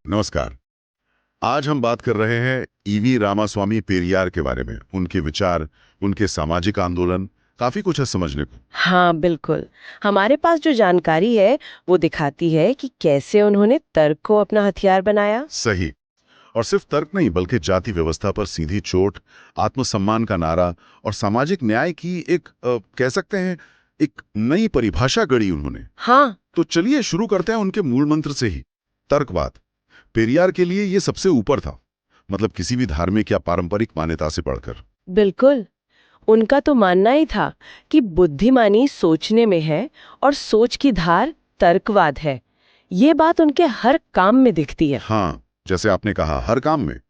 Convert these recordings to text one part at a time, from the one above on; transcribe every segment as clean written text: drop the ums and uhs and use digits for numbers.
नमस्कार। आज हम बात कर रहे हैं ईवी रामास्वामी पेरियार के बारे में। उनके विचार, उनके सामाजिक आंदोलन, काफी कुछ है समझने को। हाँ बिल्कुल। हमारे पास जो जानकारी है वो दिखाती है कि कैसे उन्होंने तर्क को अपना हथियार बनाया। सही। और सिर्फ तर्क नहीं, बल्कि जाति व्यवस्था पर सीधी चोट, आत्मसम्मान का नारा और सामाजिक न्याय की एक कह सकते हैं एक नई परिभाषा गढ़ी उन्होंने। हाँ तो चलिए शुरू करते हैं उनके मूल मंत्र से ही, तर्कवाद। पेरियार के लिए ये सबसे ऊपर था, मतलब किसी भी धार्मिक या पारंपरिक मान्यता से पढ़कर। बिल्कुल। उनका तो मानना ही था कि बुद्धिमानी सोचने में है और सोच की धार तर्कवाद है। ये बात उनके हर काम में दिखती है। हाँ, जैसे आपने कहा, हर काम में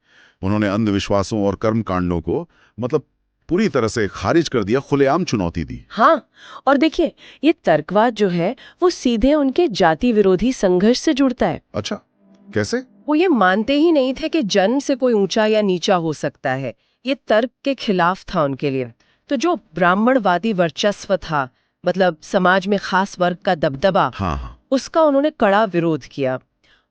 उन्होंने अंधविश्वासों और कर्म कांडों को मतलब पूरी तरह से खारिज कर दिया, खुलेआम चुनौती दी। हाँ, और देखिए, ये तर्कवाद जो है वो सीधे उनके जाति विरोधी संघर्ष से जुड़ता है। अच्छा, कैसे? वो ये मानते ही नहीं थे कि जन्म से कोई ऊंचा या नीचा हो सकता है। ये तर्क के खिलाफ था उनके लिए। तो जो ब्राह्मणवादी वर्चस्व था, मतलब समाज में खास वर्ग का दबदबा, हाँ हाँ। उसका उन्होंने कड़ा विरोध किया।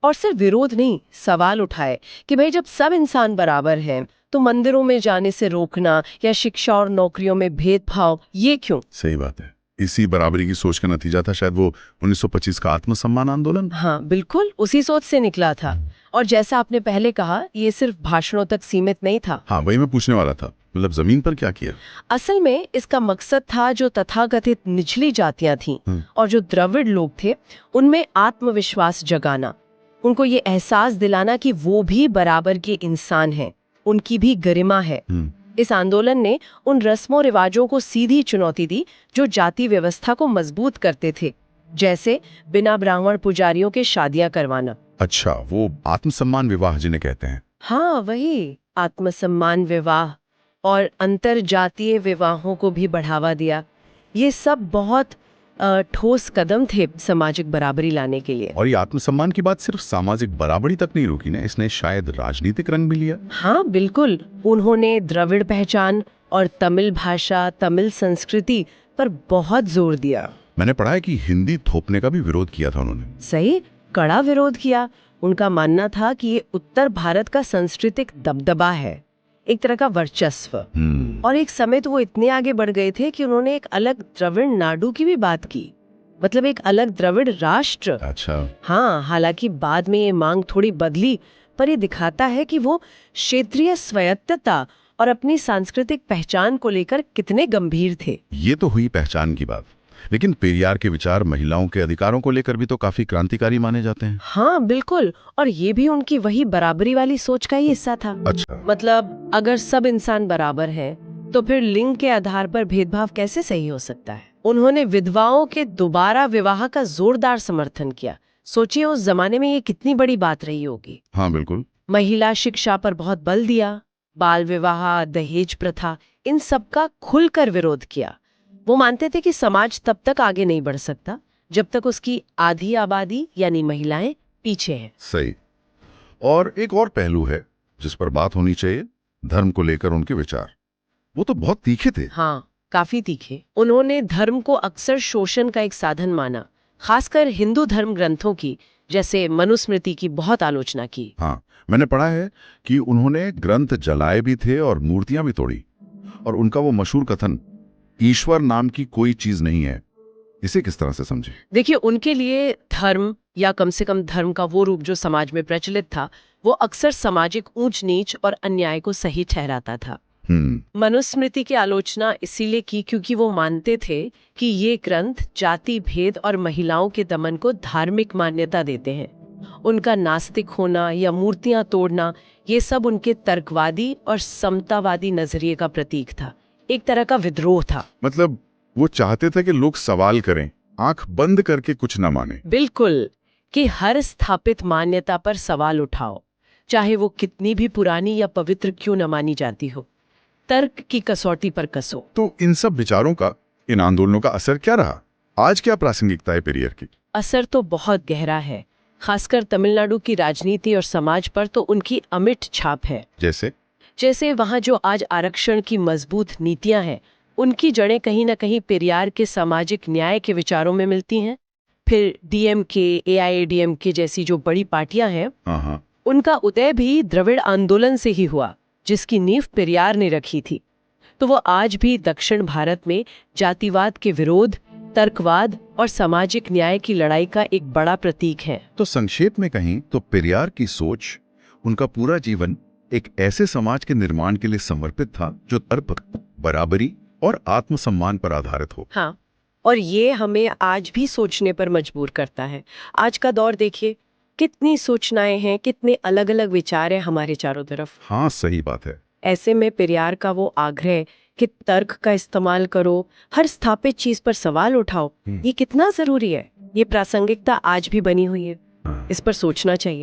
और सिर्फ विरोध नहीं, सवाल उठाए कि भाई जब सब इंसान बराबर हैं तो मंदिरों में जाने से रोकना या शिक्षा और नौकरियों में भेदभाव, ये क्यों? सही बात है। इसी बराबरी की सोच का नतीजा था शायद वो 1925 का आत्मसम्मान आंदोलन। हाँ बिल्कुल, उसी सोच से निकला था। और जैसा आपने पहले कहा, ये सिर्फ भाषणों तक सीमित नहीं था। हाँ, वही मैं पूछने वाला था, मतलब जमीन पर क्या किया? असल में इसका मकसद था जो तथाकथित निचली जातियां थीं और जो द्रविड़ लोग थे, उनमें आत्मविश्वास जगाना। उनको ये एहसास दिलाना कि वो भी बराबर के इंसान हैं, उनकी भी गरिमा है। इस आंदोलन ने उन रस्मों रिवाजों को सीधी चुनौती दी जो जाति व्यवस्था को मजबूत करते थे, जैसे बिना ब्राह्मण पुजारियों के शादियां करवाना। अच्छा, वो आत्मसम्मान विवाह जिन्हें कहते हैं। हाँ वही, आत्मसम्मान विवाह और अंतर जातीय विवाहों को भी बढ़ावा दिया। ये सब बहुत ठोस कदम थे सामाजिक बराबरी लाने के लिए। और ये आत्मसम्मान की बात सिर्फ सामाजिक बराबरी तक नहीं रुकी ना, इसने शायद राजनीतिक रंग भी लिया। हाँ बिल्कुल, उन्होंने द्रविड़ पहचान और तमिल भाषा, तमिल संस्कृति पर बहुत जोर दिया। मैंने पढ़ा है कि हिंदी थोपने का भी विरोध किया था उन्होंने। सही, कड़ा विरोध किया। उनका मानना था कि ये उत्तर भारत का सांस्कृतिक दबदबा है, एक तरह का वर्चस्व। और एक समय तो वो इतने आगे बढ़ गए थे कि उन्होंने एक अलग द्रविड़ नाडु की भी बात की, मतलब एक अलग द्रविड़ राष्ट्र। अच्छा। हाँ, हालांकि बाद में ये मांग थोड़ी बदली, पर ये दिखाता है कि वो क्षेत्रीय स्वायत्तता और अपनी सांस्कृतिक पहचान को लेकर कितने गंभीर थे। ये तो हुई पहचान की बात, लेकिन पेरियार के विचार महिलाओं के अधिकारों को लेकर भी तो काफी क्रांतिकारी माने जाते हैं। हाँ बिल्कुल, और ये भी उनकी वही बराबरी वाली सोच का ही हिस्सा था। अच्छा। मतलब अगर सब इंसान बराबर हैं, तो फिर लिंग के आधार पर भेदभाव कैसे सही हो सकता है? उन्होंने विधवाओं के दोबारा विवाह का जोरदार समर्थन किया। सोचिए उस जमाने में ये कितनी बड़ी बात रही होगी। हाँ बिल्कुल। महिला शिक्षा पर बहुत बल दिया, बाल विवाह, दहेज प्रथा, इन सब का खुलकर विरोध किया। वो मानते थे कि समाज तब तक आगे नहीं बढ़ सकता जब तक उसकी आधी आबादी यानी महिलाएं पीछे हैं। सही। और एक और पहलू है जिस पर बात होनी चाहिए, धर्म को लेकर उनके विचार। वो तो बहुत तीखे थे। हाँ, काफी तीखे। उन्होंने धर्म को अक्सर शोषण का एक साधन माना, खासकर हिंदू धर्म ग्रंथों की, जैसे मनुस्मृति की बहुत आलोचना की। हाँ, मैंने पढ़ा है कि उन्होंने ग्रंथ जलाए भी थे और मूर्तियां भी तोड़ी। और उनका वो मशहूर कथन, ईश्वर नाम की कोई चीज नहीं है, इसे किस तरह से समझे? देखिए, उनके लिए धर्म, या कम से कम धर्म का वो रूप जो समाज में प्रचलित था, वो अक्सर सामाजिक ऊंच नीच और अन्याय को सही ठहराता था। मनुस्मृति की आलोचना इसीलिए की क्योंकि वो मानते थे कि ये ग्रंथ जाति भेद और महिलाओं के दमन को धार्मिक मान्यता देते हैं। उनका नास्तिक होना या मूर्तियां तोड़ना, ये सब उनके तर्कवादी और समतावादी नजरिए का प्रतीक था, एक तरह का विद्रोह था। मतलब वो चाहते थे कि लोग सवाल करें, आंख बंद करके कुछ ना माने। बिल्कुल, कि हर स्थापित मान्यता पर सवाल उठाओ, चाहे वो कितनी भी पुरानी या पवित्र क्यों न मानी जाती हो। तर्क की कसौटी पर कसो। तो इन सब विचारों का, इन आंदोलनों का असर क्या रहा? आज क्या प्रासंगिकता है पेरियर की? असर तो बहुत गहरा है, खासकर तमिलनाडु की राजनीति और समाज पर तो उनकी अमिट छाप है। जैसे? जैसे वहाँ जो आज आरक्षण की मजबूत नीतियां हैं, उनकी जड़ें कहीं न कहीं पेरियार के सामाजिक न्याय के विचारों में मिलती हैं। फिर डीएमके, एआईएडीएमके जैसी जो बड़ी पार्टियां हैं, हाँ हाँ। उनका उदय भी द्रविड़ आंदोलन से ही हुआ, जिसकी नींव पेरियार ने रखी थी। तो वो आज भी दक्षिण भारत में जातिवाद के विरोध, तर्कवाद और सामाजिक न्याय की लड़ाई का एक बड़ा प्रतीक है। तो संक्षेप में कहें तो पेरियार की सोच, उनका पूरा जीवन एक ऐसे समाज के निर्माण के लिए समर्पित था जो तर्क, बराबरी और आत्मसम्मान पर आधारित हो। हाँ, और ये हमें आज भी सोचने पर मजबूर करता है। आज का दौर देखिए, कितनी सूचनाएं हैं, कितने अलग अलग विचार हैं हमारे चारों तरफ। हाँ, सही बात है। ऐसे में पेरियार का वो आग्रह कि तर्क का इस्तेमाल करो, हर स्थापित चीज पर सवाल उठाओ, ये कितना जरूरी है। ये प्रासंगिकता आज भी बनी हुई है। हाँ। इस पर सोचना चाहिए।